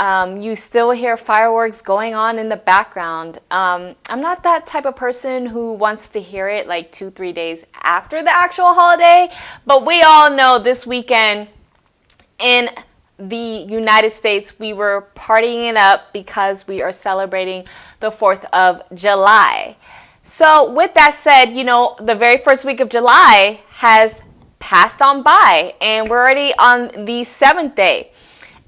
You still hear fireworks going on in the background. I'm not that type of person who wants to hear it like 2-3 days after the actual holiday, but we all know this weekend in the United States, we were partying it up because we are celebrating the 4th of July. So with that said, you know, the very first week of July has passed on by and we're already on the 7th day.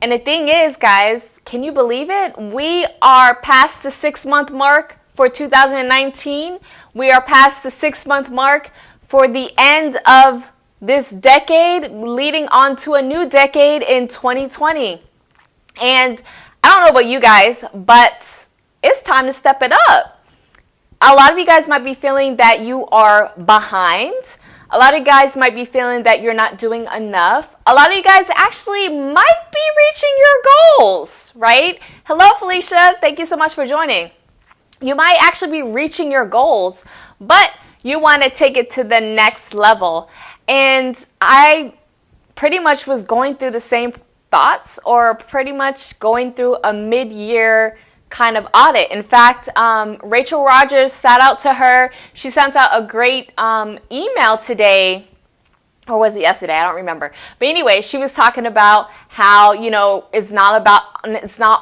And the thing is, guys, can you believe it? We are past the 6-month mark for 2019. We are past the 6-month mark for the end of this decade, leading on to a new decade in 2020. And I don't know about you guys, but it's time to step it up. A lot of you guys might be feeling that you are behind. A lot of you guys might be feeling that you're not doing enough. A lot of you guys actually might be reaching your goals, right? Hello, Felicia. Thank you so much for joining. You might actually be reaching your goals, but you want to take it to the next level. And I pretty much was going through the same thoughts, or pretty much going through a mid-year kind of audit. In fact, Rachel Rogers, shout out to her. She sent out a great email today, or was it yesterday? I don't remember. But anyway, she was talking about how, you know, it's not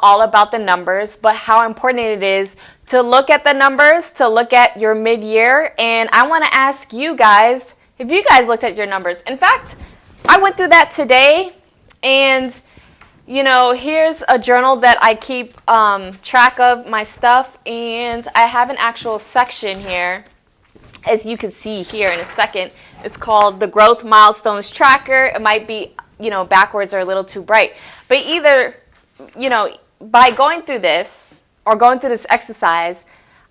all about the numbers, but how important it is to look at the numbers, to look at your mid-year. And I want to ask you guys, if you guys looked at your numbers. In fact, I went through that today, and you know, here's a journal that I keep track of my stuff, and I have an actual section here, as you can see here in a second. It's called the Growth Milestones Tracker. It might be, you know, backwards or a little too bright. But either, you know, by going through this or going through this exercise,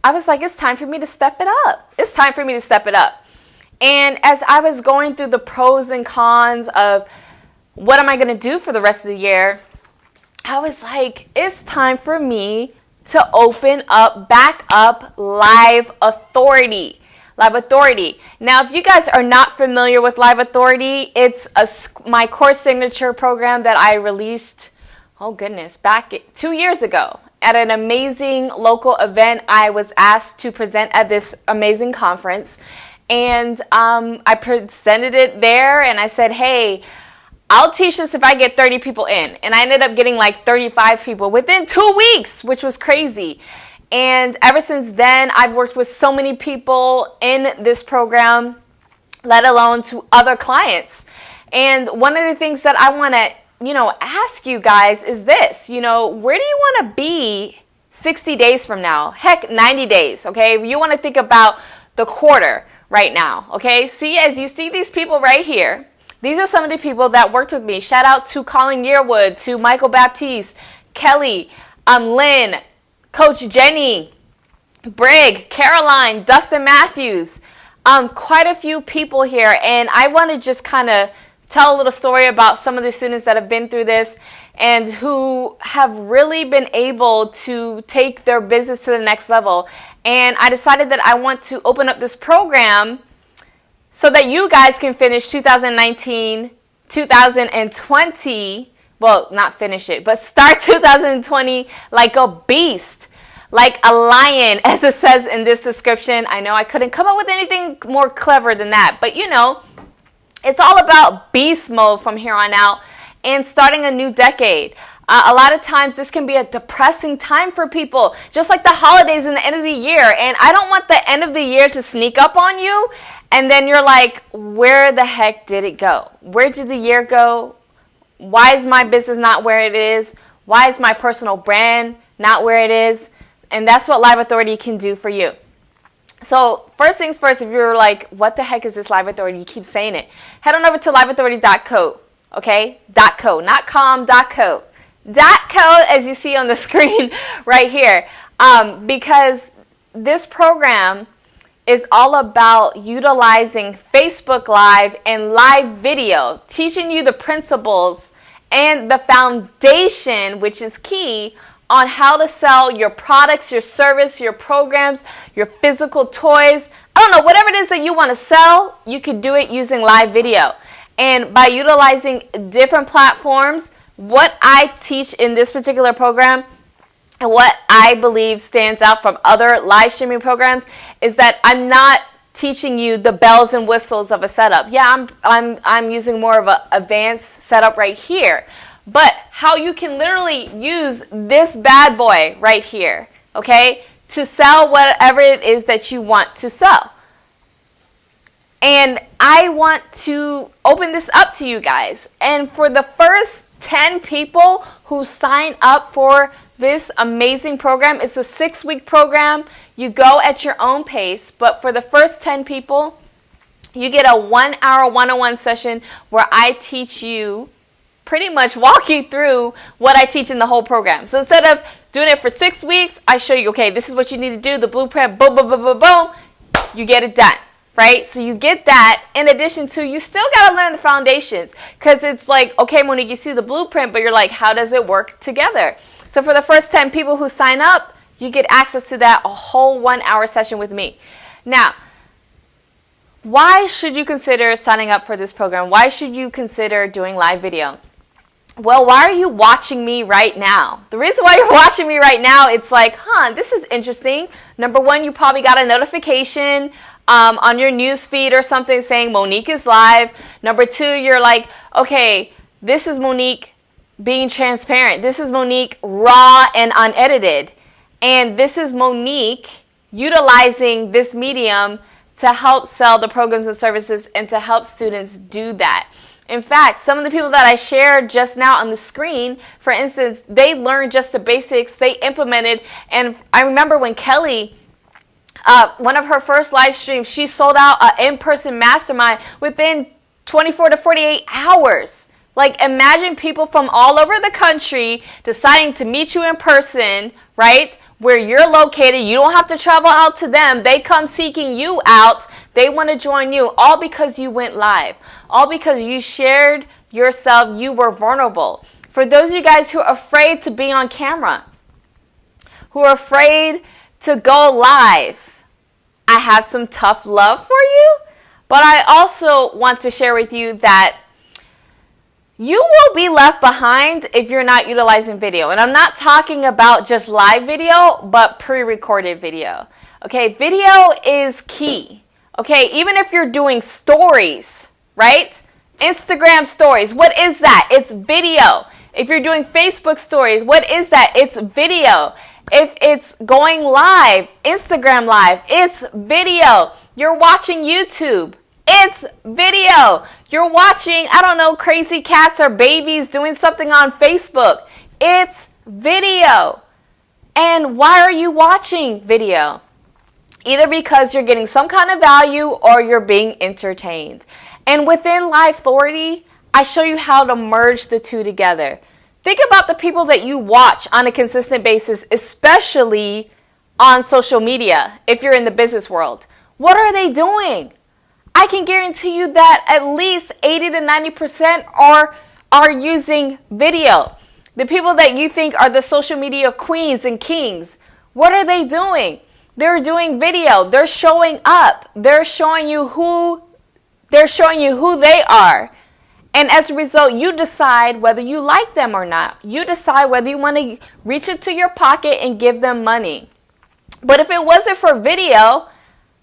I was like, it's time for me to step it up. It's time for me to step it up. And as I was going through the pros and cons of what am I going to do for the rest of the year, I was like, it's time for me to open back up Live Authority. Live Authority. Now, if you guys are not familiar with Live Authority, it's my core signature program that I released, oh goodness, back 2 years ago. At an amazing local event, I was asked to present at this amazing conference. And I presented it there, and I said, hey, I'll teach this if I get 30 people in. And I ended up getting like 35 people within 2 weeks, which was crazy. And ever since then, I've worked with so many people in this program, let alone to other clients. And one of the things that I want to, you know, ask you guys is this, you know, where do you want to be 60 days from now? Heck, 90 days, okay? You want to think about the quarter right now, okay? See, as you see these people right here, these are some of the people that worked with me. Shout out to Colin Yearwood, to Michael Baptiste, Kelly, Lynn, Coach Jenny, Brig, Caroline, Dustin Matthews, quite a few people here. And I want to just kind of tell a little story about some of the students that have been through this and who have really been able to take their business to the next level. And I decided that I want to open up this program so that you guys can finish 2019, 2020, well, not finish it, but start 2020 like a beast, like a lion, as it says in this description. I know I couldn't come up with anything more clever than that, but you know, it's all about beast mode from here on out and starting a new decade. A lot of times this can be a depressing time for people, just like the holidays and the end of the year. And I don't want the end of the year to sneak up on you. And then you're like, where the heck did it go? Where did the year go? Why is my business not where it is? Why is my personal brand not where it is? And that's what Live Authority can do for you. So first things first, if you're like, what the heck is this Live Authority? You keep saying it. Head on over to liveauthority.co, okay? .co, not com, .co. .co, as you see on the screen right here. Because this program is all about utilizing Facebook Live and live video, teaching you the principles and the foundation, which is key, on how to sell your products, your service, your programs, your physical toys. I don't know, whatever it is that you want to sell, you could do it using live video. And by utilizing different platforms, what I teach in this particular program and what I believe stands out from other live streaming programs is that I'm not teaching you the bells and whistles of a setup. Yeah, I'm using more of an advanced setup right here, but how you can literally use this bad boy right here, okay, to sell whatever it is that you want to sell. And I want to open this up to you guys. And for the first 10 people who sign up for this amazing program, it's a 6-week program. You go at your own pace, but for the first 10 people, you get a 1-hour one-on-one session where I teach you, pretty much walk you through what I teach in the whole program. So instead of doing it for 6 weeks, I show you, okay, this is what you need to do, the blueprint, boom, boom, boom, boom, boom, you get it done. Right? So you get that. In addition to, you still got to learn the foundations, because it's like, okay, Monique, you see the blueprint, but you're like, how does it work together? So for the first 10 people who sign up, you get access to that, a whole 1-hour session with me. Now, why should you consider signing up for this program? Why should you consider doing live video? Well, why are you watching me right now? The reason why you're watching me right now, it's like, this is interesting. Number one, you probably got a notification on your news feed or something saying Monique is live. Number two, you're like, okay, this is Monique being transparent. This is Monique raw and unedited. And this is Monique utilizing this medium to help sell the programs and services and to help students do that. In fact, some of the people that I shared just now on the screen, for instance, they learned just the basics, they implemented, and I remember when Kelly, one of her first live streams, she sold out an in-person mastermind within 24 to 48 hours. Like, imagine people from all over the country deciding to meet you in person, right? Where you're located. You don't have to travel out to them. They come seeking you out. They want to join you, all because you went live. All because you shared yourself. You were vulnerable. For those of you guys who are afraid to be on camera, who are afraid to go live, I have some tough love for you, but I also want to share with you that you will be left behind if you're not utilizing video. And I'm not talking about just live video, but pre-recorded video. Okay, video is key. Okay, even if you're doing stories, right? Instagram stories, what is that? It's video. If you're doing Facebook stories, what is that? It's video. If it's going live, Instagram live, it's video. You're watching YouTube, it's video. You're watching, I don't know, crazy cats or babies doing something on Facebook, it's video. And why are you watching video? Either because you're getting some kind of value or you're being entertained. And within Live Authority, I show you how to merge the two together. Think about the people that you watch on a consistent basis, especially on social media, if you're in the business world. What are they doing? I can guarantee you that at least 80 to 90% are using video. The people that you think are the social media queens and kings, what are they doing? They're doing video. They're showing up. They're showing you who they are. And as a result, you decide whether you like them or not. You decide whether you want to reach into your pocket and give them money. But if it wasn't for video,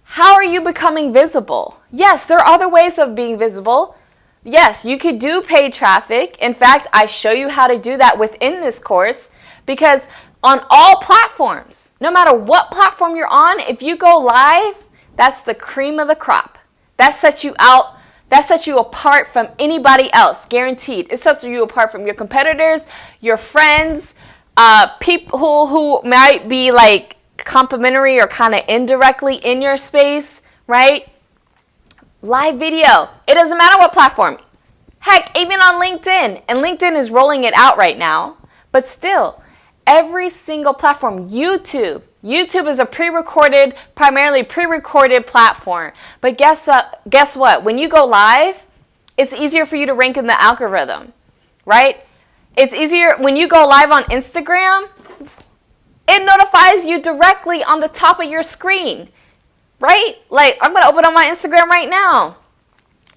how are you becoming visible? Yes, there are other ways of being visible. Yes, you could do paid traffic. In fact, I show you how to do that within this course, because on all platforms, no matter what platform you're on, if you go live, that's the cream of the crop. That sets you out. That sets you apart from anybody else, guaranteed. It sets you apart from your competitors, your friends, people who might be like complimentary or kind of indirectly in your space, right? Live video. It doesn't matter what platform. Heck, even on LinkedIn. And LinkedIn is rolling it out right now. But still, every single platform. YouTube is a primarily pre-recorded platform. But guess what? When you go live, it's easier for you to rank in the algorithm, right? It's easier when you go live on Instagram. It notifies you directly on the top of your screen, right? Like, I'm going to open up my Instagram right now.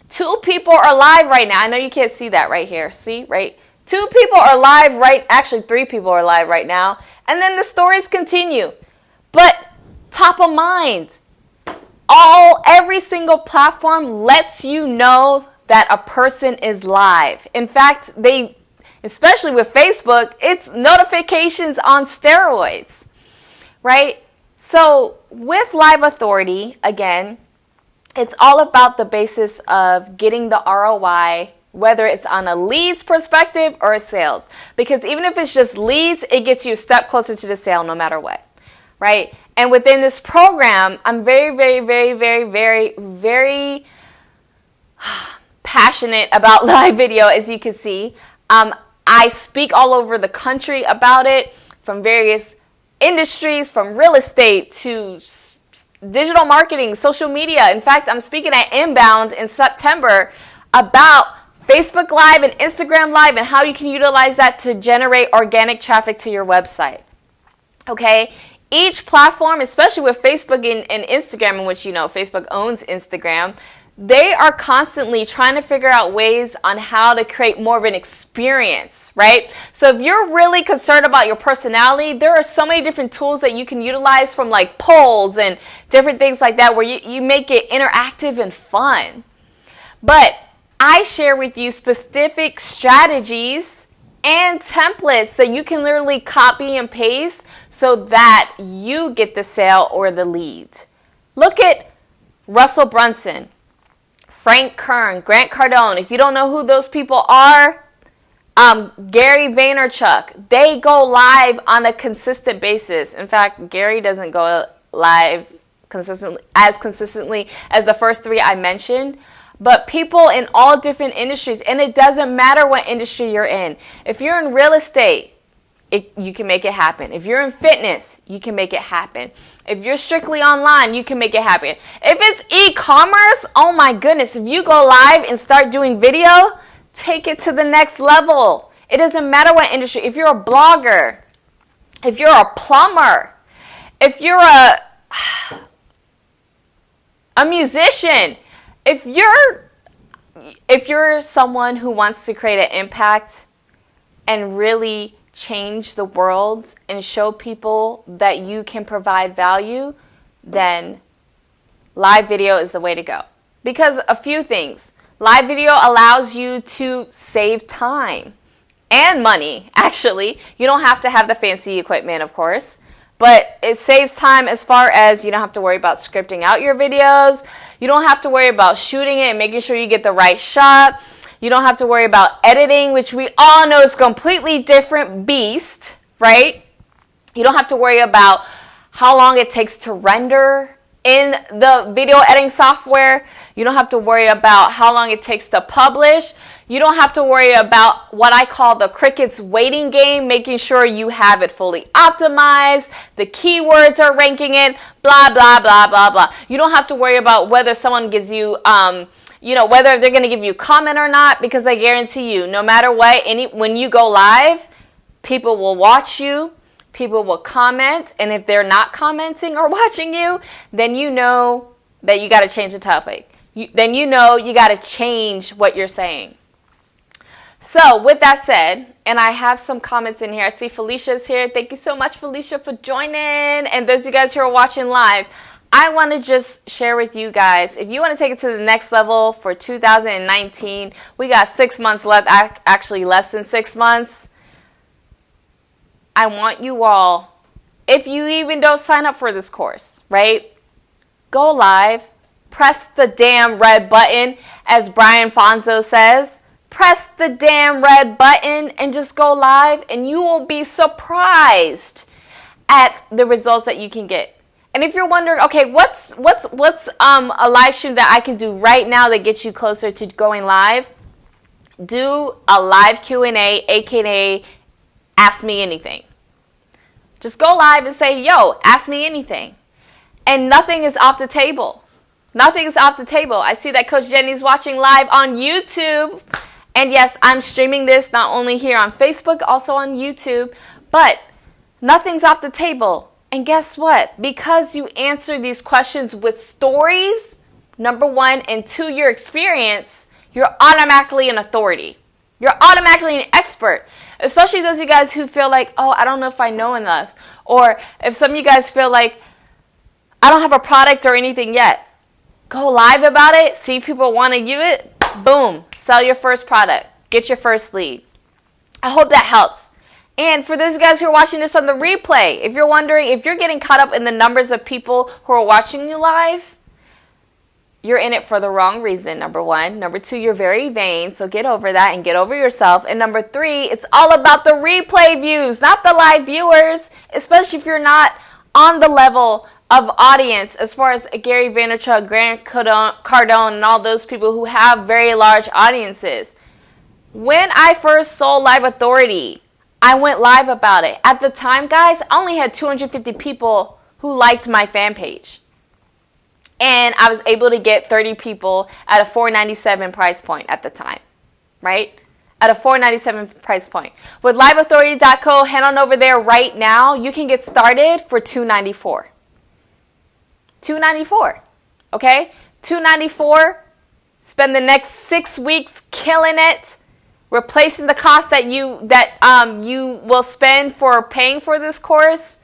2 people are live right now. I know you can't see that right here. See, right? 2 people are live actually 3 people are live right now. And then the stories continue. But top of mind, every single platform lets you know that a person is live. In fact, especially with Facebook, it's notifications on steroids, right? So with live authority, again, it's all about the basis of getting the ROI, whether it's on a leads perspective or a sales. Because even if it's just leads, it gets you a step closer to the sale no matter what, right? And within this program, I'm very, very, very, very, very, very passionate about live video, as you can see. I speak all over the country about it, from various industries, from real estate to digital marketing, social media. In fact, I'm speaking at Inbound in September about Facebook Live and Instagram Live and how you can utilize that to generate organic traffic to your website. Okay? Each platform, especially with Facebook and Instagram, in which, Facebook owns Instagram, they are constantly trying to figure out ways on how to create more of an experience, right? So if you're really concerned about your personality, there are so many different tools that you can utilize, from like polls and different things like that, where you make it interactive and fun. But I share with you specific strategies and templates that you can literally copy and paste so that you get the sale or the lead. Look at Russell Brunson, Frank Kern, Grant Cardone. If you don't know who those people are, Gary Vaynerchuk, they go live on a consistent basis. In fact, Gary doesn't go live consistently as the first 3 I mentioned. But people in all different industries, and it doesn't matter what industry you're in. If you're in real estate, you can make it happen. If you're in fitness, you can make it happen. If you're strictly online, you can make it happen. If it's e-commerce, oh my goodness, if you go live and start doing video, take it to the next level. It doesn't matter what industry. If you're a blogger, if you're a plumber, if you're a musician, if you're someone who wants to create an impact and really change the world and show people that you can provide value, then live video is the way to go. Because a few things. Live video allows you to save time and money, actually. You don't have to have the fancy equipment, of course. But it saves time as far as you don't have to worry about scripting out your videos. You don't have to worry about shooting it and making sure you get the right shot. You don't have to worry about editing, which we all know is a completely different beast, right? You don't have to worry about how long it takes to render in the video editing software. You don't have to worry about how long it takes to publish. You don't have to worry about what I call the crickets waiting game, making sure you have it fully optimized, the keywords are ranking it, blah, blah, blah, blah, blah. You don't have to worry about whether someone gives you, whether they're going to give you a comment or not, because I guarantee you, no matter what, when you go live, people will watch you, people will comment, and if they're not commenting or watching you, then you know that you got to change the topic. Then you know you got to change what you're saying. So with that said, and I have some comments in here. I see Felicia's here. Thank you so much, Felicia, for joining. And those of you guys who are watching live, I want to just share with you guys, if you want to take it to the next level for 2019, we got 6 months left, actually less than 6 months. I want you all, if you even don't sign up for this course, right? Go live, press the damn red button, as Brian Fonzo says. Press the damn red button and just go live, and you will be surprised at the results that you can get. And if you're wondering, okay, what's a live stream that I can do right now that gets you closer to going live? Do a live Q&A, aka ask me anything. Just go live and say, yo, ask me anything. And nothing is off the table. Nothing is off the table. I see that Coach Jenny's watching live on YouTube. And yes, I'm streaming this not only here on Facebook, also on YouTube, but nothing's off the table. And guess what? Because you answer these questions with stories, number one, and two, your experience, you're automatically an authority. You're automatically an expert, especially those of you guys who feel like, oh, I don't know if I know enough. Or if some of you guys feel like, I don't have a product or anything yet. Go live about it, see if people want to give it, boom, sell your first product, get your first lead. I hope that helps. And for those guys who are watching this on the replay, if you're wondering, if you're getting caught up in the numbers of people who are watching you live, you're in it for the wrong reason, number one. Number two, you're very vain, so get over that and get over yourself. And number three, it's all about the replay views, not the live viewers, especially if you're not on the level of audience as far as Gary Vaynerchuk, Grant Cardone, and all those people who have very large audiences. When I first sold Live Authority, I went live about it. At the time, guys, I only had 250 people who liked my fan page. And I was able to get 30 people at a $4.97 price point at the time, right? At a $4.97 price point. With liveauthority.co, head on over there right now. You can get started for $2.94. $2.94, okay? $2.94. Spend the next 6 weeks killing it, replacing the cost that you will spend for paying for this course,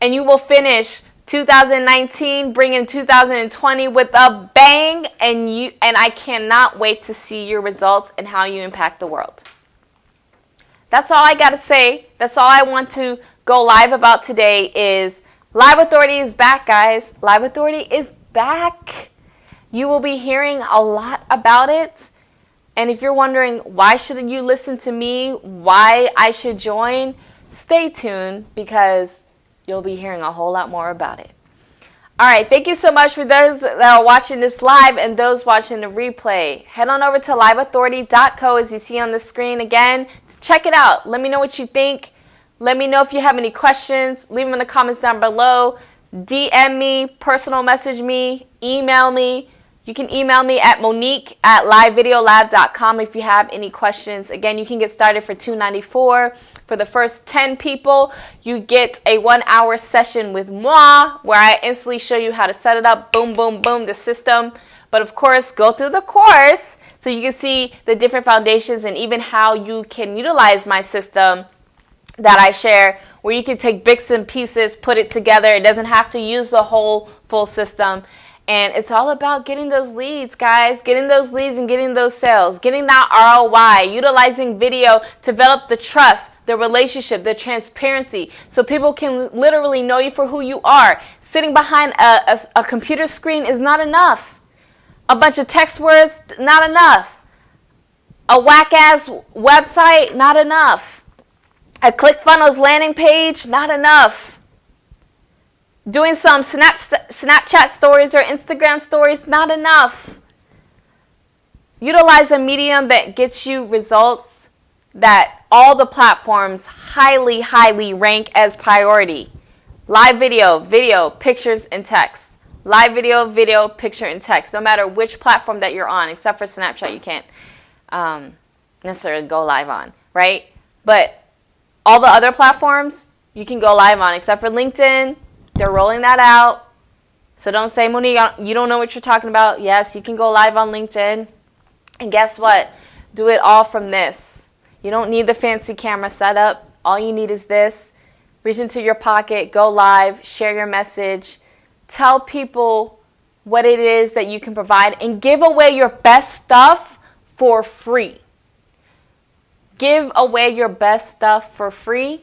and you will finish 2019, bring in 2020 with a bang, and I cannot wait to see your results and how you impact the world. That's all I got to say. That's all I want to go live about today is Live Authority is back, guys. Live Authority is back. You will be hearing a lot about it. And if you're wondering why should you listen to me, why I should join, stay tuned because you'll be hearing a whole lot more about it. All right, thank you so much for those that are watching this live and those watching the replay. Head on over to liveauthority.co as you see on the screen again. Check it out. Let me know what you think. Let me know if you have any questions. Leave them in the comments down below. DM me, personal message me, email me. You can email me at monique@livevideolab.com if you have any questions. Again, you can get started for $2.94. For the first 10 people, you get a 1-hour session with moi where I instantly show you how to set it up. Boom, boom, boom, the system. But of course, go through the course so you can see the different foundations and even how you can utilize my system that I share, where you can take bits and pieces, put it together. It doesn't have to use the whole full system. And it's all about getting those leads, guys, getting those leads and getting those sales, getting that ROI, utilizing video to develop the trust, the relationship, the transparency, so people can literally know you for who you are. Sitting behind a computer screen is not enough. A bunch of text words, not enough. A whack-ass website, not enough. A ClickFunnels landing page, not enough. Doing some Snapchat stories or Instagram stories, not enough. Utilize a medium that gets you results that all the platforms highly, highly rank as priority. Live video, pictures, and text. Live video, picture, and text. No matter which platform that you're on, except for Snapchat, you can't necessarily go live on, right? But all the other platforms, you can go live on, except for LinkedIn. They're rolling that out. So don't say, Monique, you don't know what you're talking about. Yes, you can go live on LinkedIn. And guess what? Do it all from this. You don't need the fancy camera setup. All you need is this. Reach into your pocket, go live, share your message. Tell people what it is that you can provide and give away your best stuff for free. Give away your best stuff for free.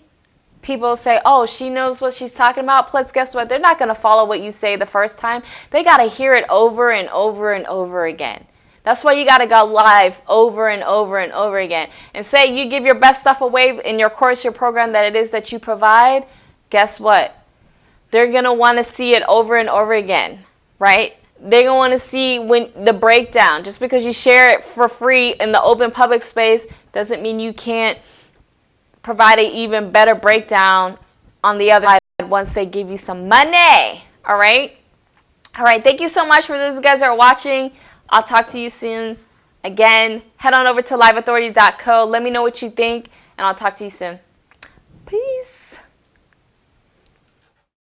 People say, oh, she knows what she's talking about. Plus, guess what? They're not going to follow what you say the first time. They got to hear it over and over and over again. That's why you got to go live over and over and over again. And say you give your best stuff away in your course, your program that it is that you provide. Guess what? They're going to want to see it over and over again, right? They're going to want to see when the breakdown. Just because you share it for free in the open public space doesn't mean you can't provide an even better breakdown on the other side once they give you some money. All right? All right. Thank you so much for those guys that are watching. I'll talk to you soon. Again, head on over to liveauthority.co. Let me know what you think, and I'll talk to you soon.